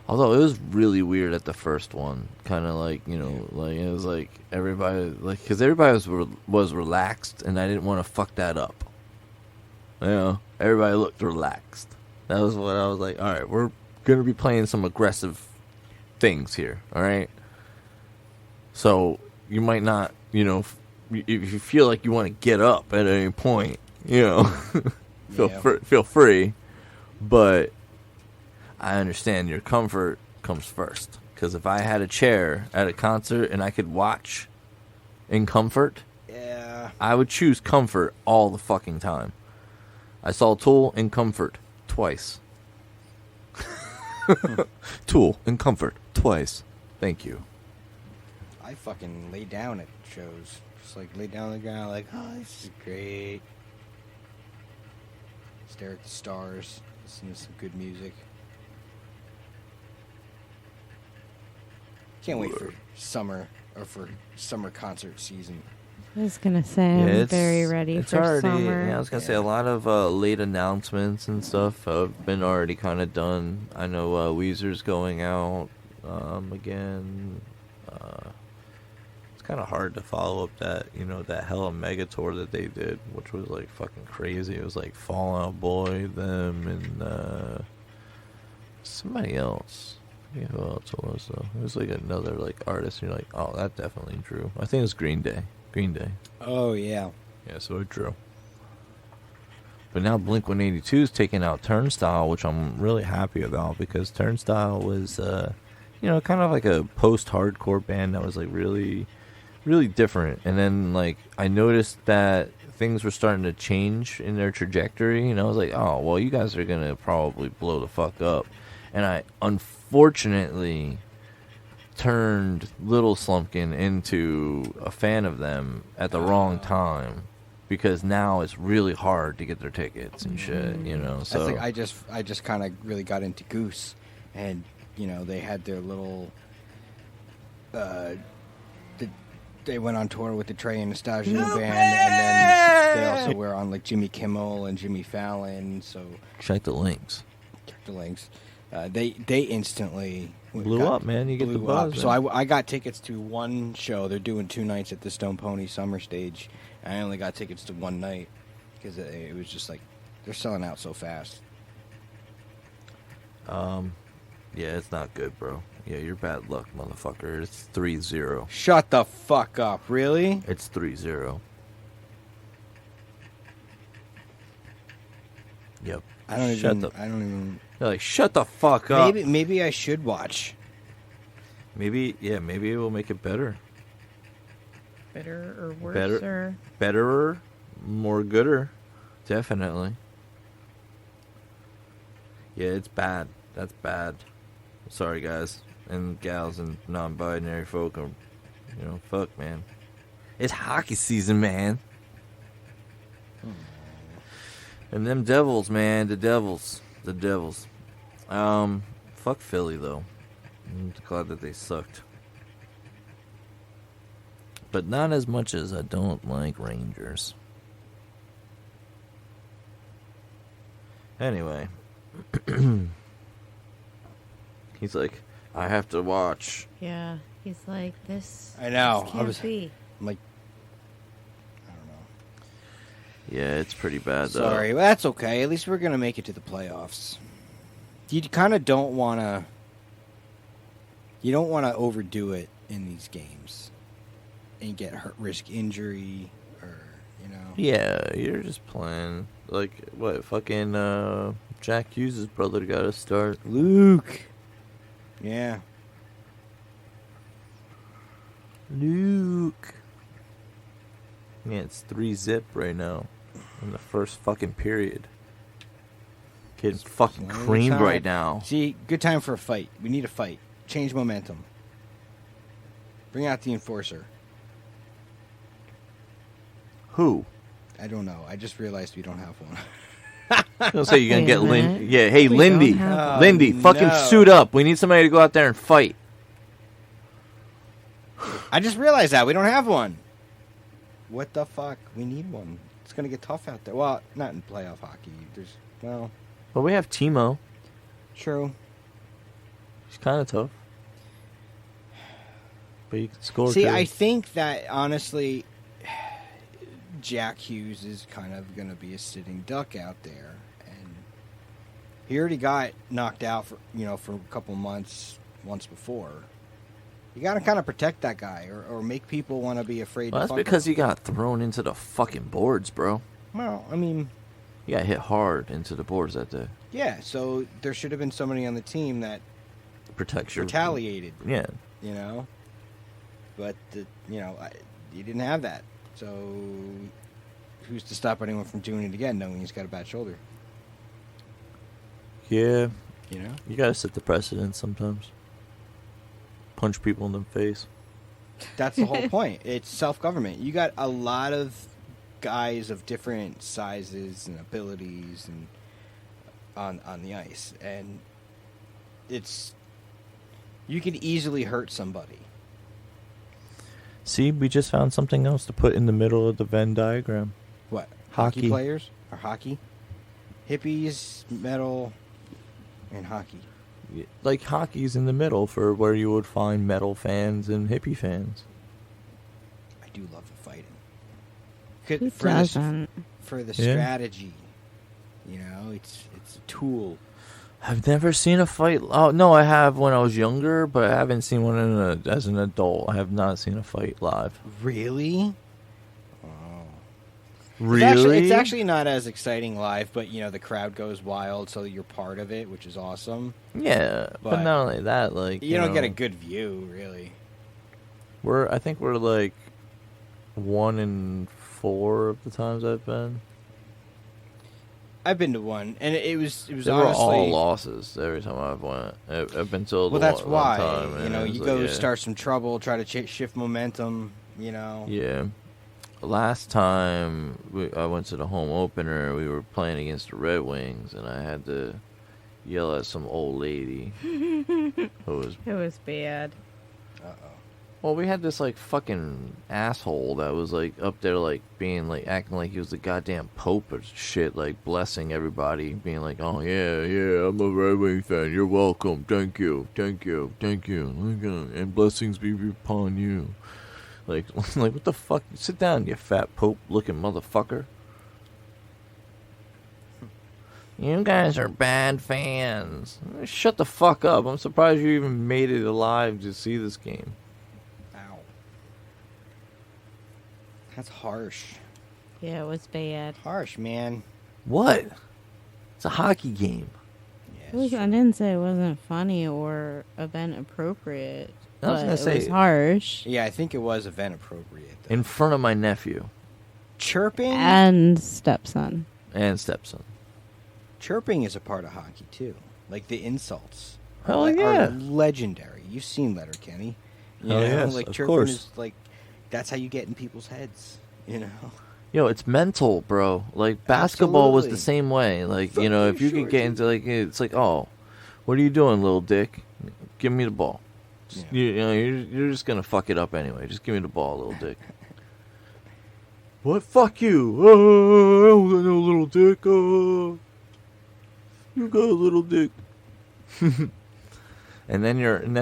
Although it was really weird at the first one, kind of like, like it was like everybody, like, because everybody was relaxed, and I didn't want to fuck that up. Everybody looked relaxed. That was what I was like. All right, we're gonna be playing some aggressive things here. All right, So you might not, if you feel like you want to get up at any point, feel free. But I understand your comfort comes first. Because if I had a chair at a concert and I could watch in comfort, I would choose comfort all the fucking time. I saw Tool in comfort twice. Tool in comfort twice. Thank you. I fucking lay down at shows. Just like lay down on the ground like, oh, this is great. Stare at the stars. Listen to some good music. Can't wait for summer concert season. I was gonna say I'm very ready for already, summer. Yeah, I was gonna say a lot of late announcements and stuff have been already kind of done. I know Weezer's going out again. It's kind of hard to follow up that that hella mega tour that they did, which was like fucking crazy. It was like Fall Out Boy, them, and somebody else. I forget who else it was though. It was like another like artist. And you're like, oh, that definitely drew. I think it was Green Day. Oh, yeah. Yeah, so it drew. But now Blink-182 is taking out Turnstile, which I'm really happy about because Turnstile was, kind of like a post-hardcore band that was like really, really different. And then like I noticed that things were starting to change in their trajectory, and I was like, oh, well, you guys are gonna probably blow the fuck up. And I unfortunately turned Little Slumpkin into a fan of them at the wrong time because now it's really hard to get their tickets and shit, So I just kind of really got into Goose, and they had their little. They went on tour with the Trey Anastasio band, and then they also were on like Jimmy Kimmel and Jimmy Fallon. So check the links. They instantly blew up, man. You get the buzz. So I got tickets to one show. They're doing 2 nights at the Stone Pony Summer Stage. And I only got tickets to one night because it was just like they're selling out so fast. Yeah, it's not good, bro. Yeah, you're bad luck, motherfucker. It's 3-0. Shut the fuck up, really? It's 3-0. Yep. I don't even. They're like, shut the fuck up. Maybe I should watch. Maybe it will make it better. Better or worse? Betterer, more gooder, definitely. Yeah, it's bad. That's bad. Sorry, guys and gals and non-binary folk. Fuck, man. It's hockey season, man. And them Devils, man, the Devils. Fuck Philly, though. I'm glad that they sucked. But not as much as I don't like Rangers. Anyway. He's like, I have to watch. Yeah, he's like, this. I know. This can't be. I'm like, I don't know. Yeah, it's pretty bad, though. Sorry, well, that's okay. At least we're going to make it to the playoffs. You kind of don't want to... You don't want to overdo it in these games and get hurt, risk injury, or, Yeah, you're just playing. Like, what, fucking Jack Hughes' brother got to start. Luke. Yeah. Luke. Yeah, it's 3-0 right now in the first fucking period. Getting fucking creamed right now. See, good time for a fight. We need a fight. Change momentum. Bring out the enforcer. Who? I don't know. I just realized we don't have one. I was gonna say you're gonna get Lindy. Yeah, hey, We Lindy. don't have Lindy, fucking suit up. We need somebody to go out there and fight. I just realized that. We don't have one. What the fuck? We need one. It's going to get tough out there. Well, not in playoff hockey. Well, we have Timo. True. He's kind of tough. But you can score. See, too. I think that, honestly, Jack Hughes is kind of going to be a sitting duck out there. And he already got knocked out for a couple months once before. You got to kind of protect that guy or make people want to be afraid Well, to that's fuck because him. he got thrown into the fucking boards, bro. Well, I mean, He got hit hard into the boards that day. yeah, so there should have been somebody on the team that Protects your... retaliated, Yeah. you know? But, you didn't have that. So who's to stop anyone from doing it again knowing he's got a bad shoulder? Yeah. You know? You gotta set the precedent sometimes. Punch people in the face. That's the whole point. It's self-government. You got a lot of guys of different sizes and abilities and on the ice, and you could easily hurt somebody. See, we just found something else to put in the middle of the Venn diagram. What? Hockey. Players or hockey? Hippies, metal, and hockey. Like, hockey's in the middle for where you would find metal fans and hippie fans. I do love the fighting. Who doesn't? For the Yeah. strategy, it's a tool. I've never seen a fight. Oh, no, I have when I was younger, but I haven't seen one as an adult. I have not seen a fight live. Really? Really? It's actually not as exciting live, but the crowd goes wild, so you're part of it, which is awesome. Yeah, but not only that, like... You don't get a good view, really. I think we're like 1 in 4 of the times I've been. I've been to one, and it was They honestly... were all losses every time I've went. I've been told Well, that's one why. time, and You it's go like, yeah. start some trouble, try to shift momentum, Yeah. Last time I went to the home opener, we were playing against the Red Wings, and I had to yell at some old lady who was... It was bad. Uh-oh. Well, we had this, like, fucking asshole that was, like, up there, like, being, like, acting like he was the goddamn Pope or shit, like, blessing everybody, being like, oh, yeah, I'm a Red Wings fan, you're welcome, thank you, and blessings be upon you. Like, what the fuck? Sit down, you fat Pope-looking motherfucker. You guys are bad fans. Shut the fuck up. I'm surprised you even made it alive to see this game. Ow. That's harsh. Yeah, it was bad. Harsh, man. What? It's a hockey game. Yeah, I didn't say it wasn't funny or event appropriate. I was but gonna say- it was harsh. Yeah, I think it was event appropriate. Though. In front of my nephew Chirping? And stepson. and stepson. Chirping is a part of hockey, too. Like, the insults. Hell are yeah. legendary. You've seen Letterkenny. Hell yes, like, of chirping course. is, like, that's how you get in people's heads, Yo, it's mental, bro. Like, basketball was the Absolutely. same way. Like, Fuck if you, you could get shorty. into, like, it's like, oh, what are you doing, little dick? Give me the ball. Yeah. You're just gonna fuck it up anyway. Just give me the ball, little dick. What? Fuck you! Oh, I don't got no little dick. Oh, you got a little dick. and then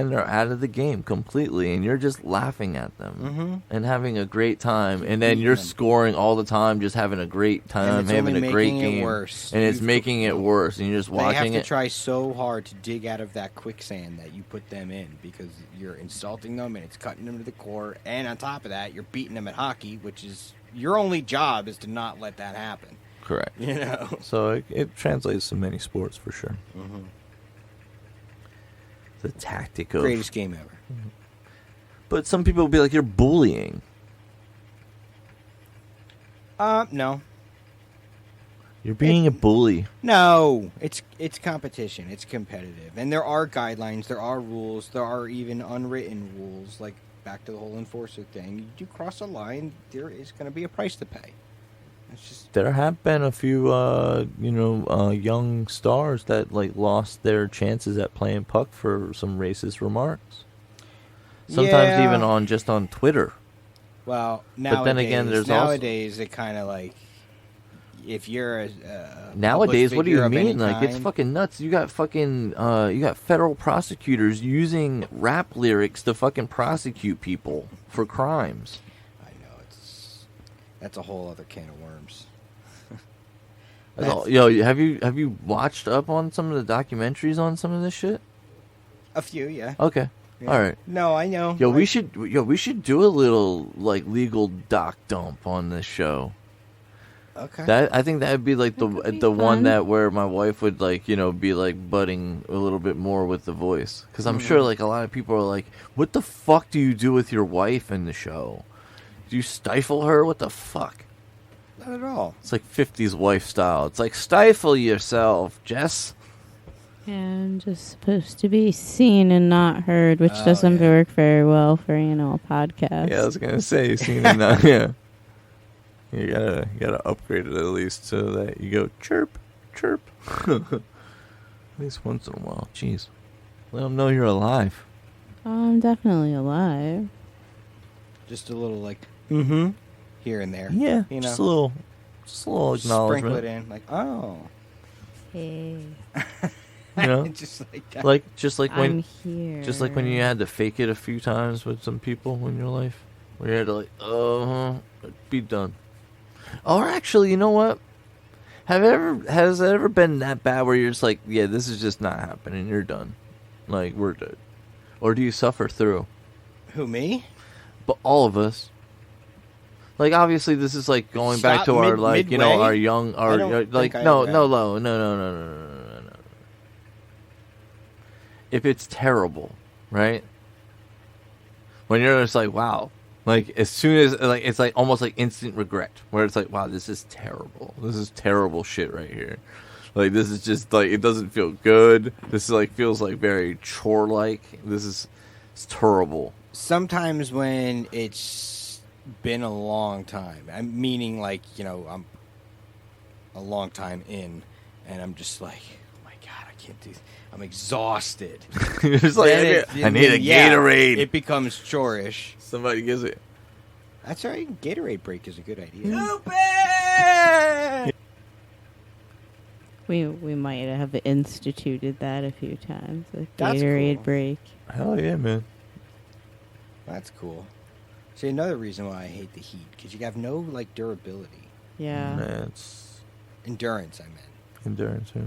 they're out of the game completely, and you're just laughing at them Mm-hmm. and having a great time, and then you're scoring all the time, just having a great time, it's having only a great making it game, worse. and it's You've- making it worse, and you're just They have watching to it. try so hard to dig out of that quicksand that you put them in because you're insulting them and it's cutting them to the core. And on top of that, you're beating them at hockey, which is your only job is to not let that happen. Correct. You know? So it translates to many sports for sure. Mm-hmm. The tactic of... Greatest game ever. But some people will be like, you're bullying. No. You're being a bully. No, it's competition. It's competitive, and there are guidelines, there are rules, there are even unwritten rules. Like back to the whole enforcer thing. You do cross a line, there is going to be a price to pay. It's just There have been a few, young stars that like lost their chances at playing puck for some racist remarks. Sometimes Yeah. even on Twitter. well nowadays. But then again, there's also- nowadays it kind of like if you're a Nowadays, public what do you figure of any mean? Like, it's kind- fucking nuts. You got fucking, you got federal prosecutors using rap lyrics to fucking prosecute people for crimes. I know that's a whole other can of worms. That's all- Yo, have you watched up on some of the documentaries on some of this shit? A few, yeah. Okay. Yeah. All right. No, I know. Yo, we should do a little like legal doc dump on this show. Okay. That I think that would be like That could be the one fun. that where my wife would like be like butting a little bit more with the voice, because I'm sure like a lot of people are like, what the fuck do you do with your wife in the show? Do you stifle her? What the fuck? Not at all. It's like 50s wife style. It's like stifle yourself, Jess. Yeah, I'm just supposed to be seen and not heard, which Oh, doesn't yeah. work very well for a podcast. Yeah, I was gonna say seen it now. Yeah. You gotta upgrade it at least so that you go chirp, chirp. At least once in a while. Jeez. Let them know you're alive. I'm definitely alive. Just a little like, here and there. Yeah, You just a know, little sprinkle acknowledgement. it in. Like, oh. Hey, You know, Just like that. just like when I'm here. just like when you had to fake it a few times with some people in your life, where you had to like, be done. Or actually, you know what? Has it ever been that bad where you're just like, yeah, this is just not happening. You're done. Like, we're dead. Or do you suffer through? Who, me? But all of us. Like, obviously, this is like going back Stop to our like, midway? our young, I don't like, think I no, ever no. If it's terrible, right? When you're just like, wow. Like, as soon as, like, it's like almost like instant regret, where it's like, wow, this is terrible. This is terrible shit right here. Like, this is just, like, it doesn't feel good. This is, like, feels, like, very chore-like. It's terrible. Sometimes when it's been a long time, I'm meaning like, I'm a long time in, and I'm just like, oh my God, I can't do this. I'm exhausted. You're just like, I need a Gatorade. It becomes chore-ish. Somebody gives it. That's all right. Gatorade break is a good idea. We might have instituted that a few times. A That's Gatorade cool. break. Hell yeah, man. That's cool. See, another reason why I hate the heat, because you have no, like, durability. Yeah. Man, it's Endurance, I meant. endurance, yeah.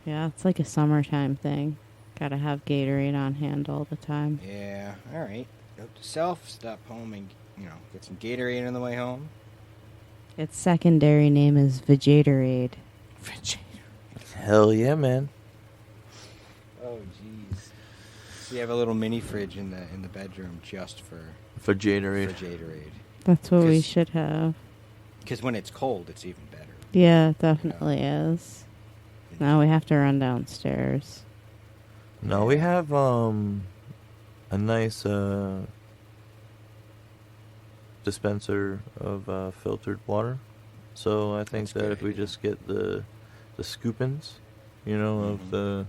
Yeah, it's like a summertime thing. Gotta have Gatorade on hand all the time. Yeah, all right. Note to self, stop home and, get some Gatorade on the way home. Its secondary name is Vegatorade. Hell yeah, man. Oh, jeez. So you have a little mini fridge in the bedroom just for Gatorade. Gatorade. That's what we 'Cause- should have. Because when it's cold, it's even better. Yeah, it definitely is. Now we have to run downstairs. No, we have a nice dispenser of filtered water. So I think That's a that good if we idea. just get the scoopins, of the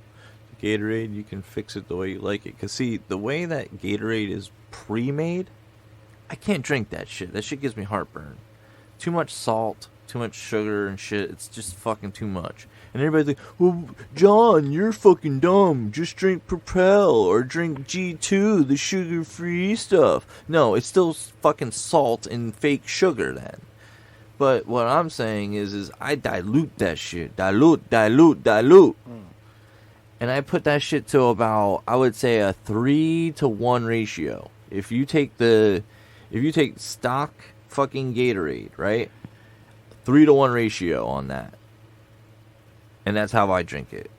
Gatorade, you can fix it the way you like it. Because, see, the way that Gatorade is pre-made, I can't drink that shit. That shit gives me heartburn. Too much salt, too much sugar and shit. It's just fucking too much. And everybody's like, well, John, you're fucking dumb. Just drink Propel or drink G2, the sugar-free stuff. No, it's still fucking salt and fake sugar then. But what I'm saying is I dilute that shit. Dilute. And I put that shit to about, I would say, a 3-to-1 ratio. If you take stock fucking Gatorade, right? 3-to-1 ratio on that. And that's how I drink it.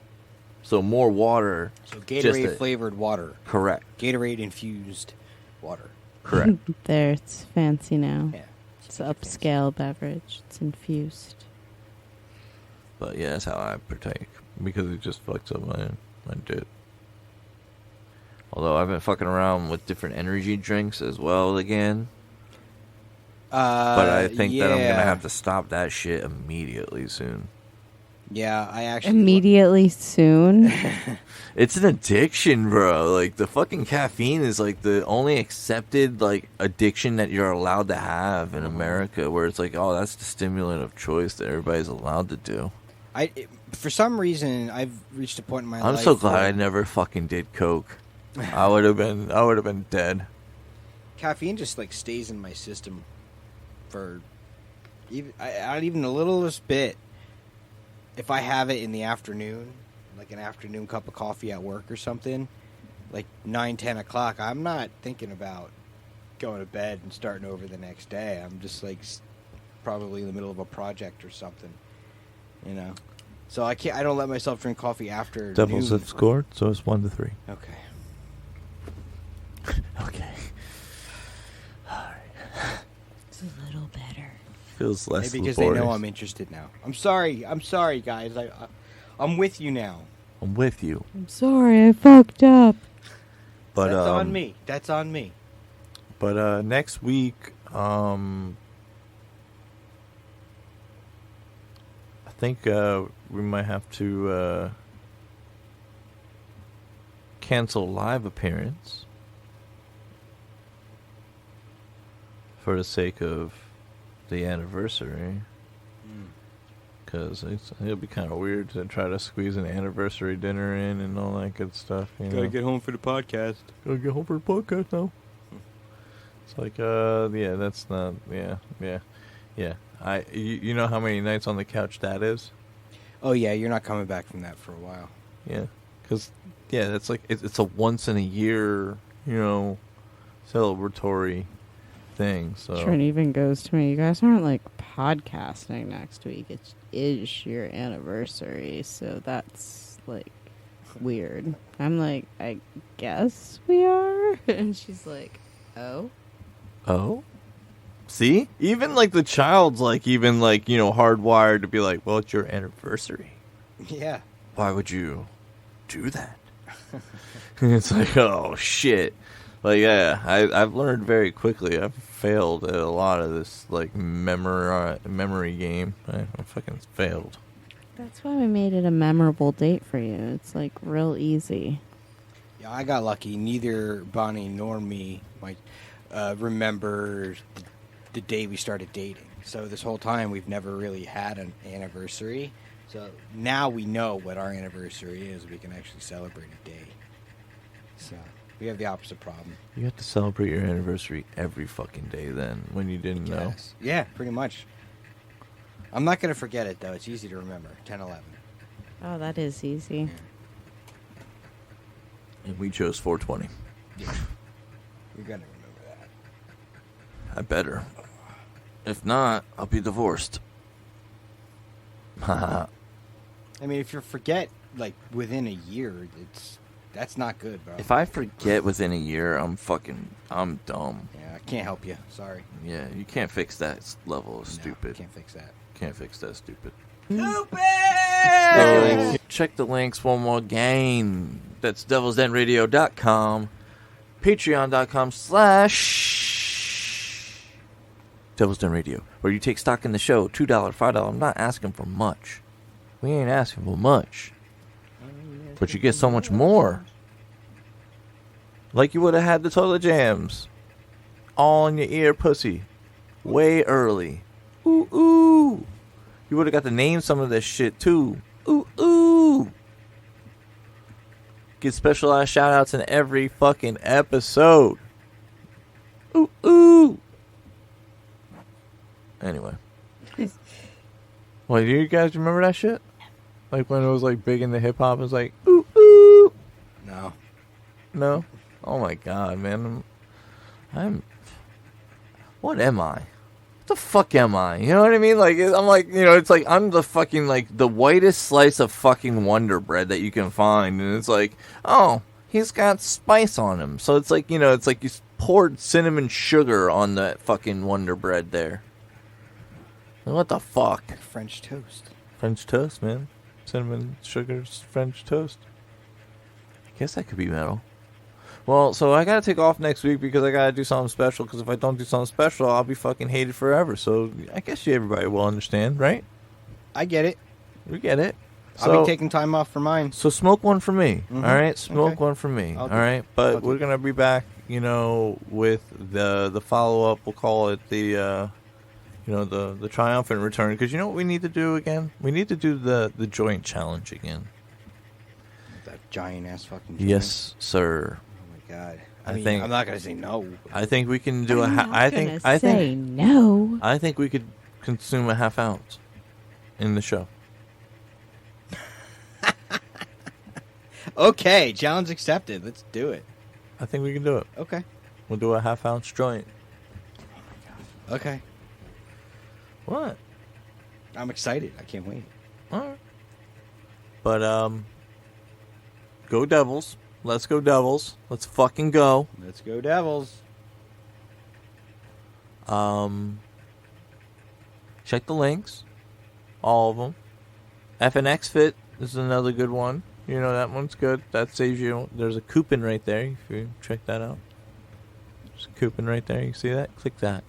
So more water. So Gatorade flavored water. Correct. Gatorade infused water. Correct. There, it's fancy now. Yeah. It's an upscale beverage. It's infused. But yeah, that's how I partake. Because it just fucks up my dick. Although I've been fucking around with different energy drinks as well again. But I think that I'm going to have to stop that shit immediately soon. Yeah, I actually... Immediately soon. It's an addiction, bro. Like, the fucking caffeine is, like, the only accepted, like, addiction that you're allowed to have in America, where it's like, oh, that's the stimulant of choice that everybody's allowed to do. For some reason, I've reached a point in my life... I'm so glad where I never fucking did coke. I would have been dead. caffeine just, like, stays in my system for even the littlest bit. If I have it in the afternoon, like an afternoon cup of coffee at work or something, like 9, 10 o'clock, I'm not thinking about going to bed and starting over the next day. I'm just like probably in the middle of a project or something, you know. So I don't let myself drink coffee after Devils noon. have scored, so it's 1-3. Okay. Okay. It's a little better. Feels less Maybe because laborious. they know I'm interested now. I'm sorry, guys. I'm with you now. I'm with you. I'm sorry, I fucked up. But That's on me. That's on me. But next week, I think we might have to cancel live appearance for the sake of the anniversary. Because it'll be kind of weird to try to squeeze an anniversary dinner in and all that good stuff. Gotta get home for the podcast. Gotta get home for the podcast now. It's like, yeah, that's not, yeah. You know how many nights on the couch that is? Oh yeah, you're not coming back from that for a while. Yeah, because, yeah, that's like, it's a once in a year, celebratory thing, so. Trent even goes to me, you guys aren't like podcasting next week. It is your anniversary, so that's like weird. I'm like, I guess we are. And she's like, oh. See? Even like the child's like, hardwired to be like, well, it's your anniversary. Yeah. Why would you do that? And it's like, oh shit. Like, yeah, I've learned very quickly. I've failed at a lot of this like memory game. I fucking failed. That's why we made it a memorable date for you. It's like real easy. Yeah, I got lucky. Neither Bonnie nor me remember the day we started dating. So this whole time we've never really had an anniversary. So now we know what our anniversary is. We can actually celebrate a day. So we have the opposite problem. You have to celebrate your anniversary every fucking day then, when you didn't know. Yes. Yeah, pretty much. I'm not going to forget it, though. It's easy to remember. 10/11. Oh, that is easy. And we chose 420. Yeah. You're going to remember that. I better. If not, I'll be divorced. I mean, if you forget, like, within a year, that's not good, bro. If I forget within a year, I'm dumb. Yeah, I can't help you. Sorry. Yeah, you can't fix that level of stupid. Can't fix that. Can't fix that stupid. Stupid! So, check the links one more again. That's devilsdenradio.com, patreon.com/devilsdenradio, where you take stock in the show. $2, $5. I'm not asking for much. We ain't asking for much. But you get so much more. Like you would have had the toilet jams. All in your ear, pussy. Way early. Ooh, ooh. You would have got to name some of this shit, too. Ooh, ooh. Get specialized shout-outs in every fucking episode. Ooh, ooh. Anyway. Well, do you guys remember that shit? Like when it was like big into hip-hop, it was like, ooh, ooh. No. No? Oh my god, man. What am I? What the fuck am I? You know what I mean? Like, I'm like, it's like I'm the fucking, like, the whitest slice of fucking Wonder Bread that you can find. And it's like, oh, he's got spice on him. So it's like, it's like you poured cinnamon sugar on that fucking Wonder Bread there. What the fuck? French toast. French toast, man. Cinnamon, sugar, French toast. I guess that could be metal. Well, so I gotta take off next week because I gotta do something special. Because if I don't do something special, I'll be fucking hated forever. So I guess everybody will understand, right? I get it. We get it. I'll be taking time off for mine. So smoke one for me, Mhm. all right? Smoke Okay. one for me, all I'll do- right? But we're gonna be back, with the follow up. We'll call it the the triumphant return. Because you know what we need to do again? We need to do the joint challenge again. That giant ass fucking joint. Yes, sir. Oh my god. I I mean, think- I'm not gonna say no. I think we can do I'm not I gonna think say no. I think we could consume a half ounce in the show. Okay, challenge accepted. Let's do it. I think we can do it. Okay. We'll do a half-ounce joint. Okay. What? I'm excited. I can't wait. All right. But, go Devils. Let's go Devils. Let's fucking go. Let's go Devils. Check the links. All of them. FNXFit is another good one. You know, that one's good. That saves you. There's a coupon right there if you check that out. There's a coupon right there. You see that? Click that.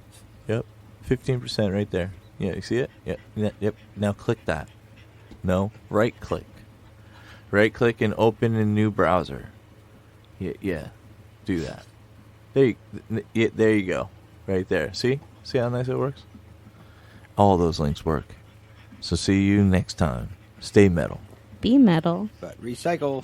Yep. 15% right there. Yeah, you see it? Yep. Yep. Now click that. No. Right click. Right click and open a new browser. Yeah. Do that. There you go. Right there. See? See how nice it works? All those links work. So see you next time. Stay metal. Be metal. But recycle.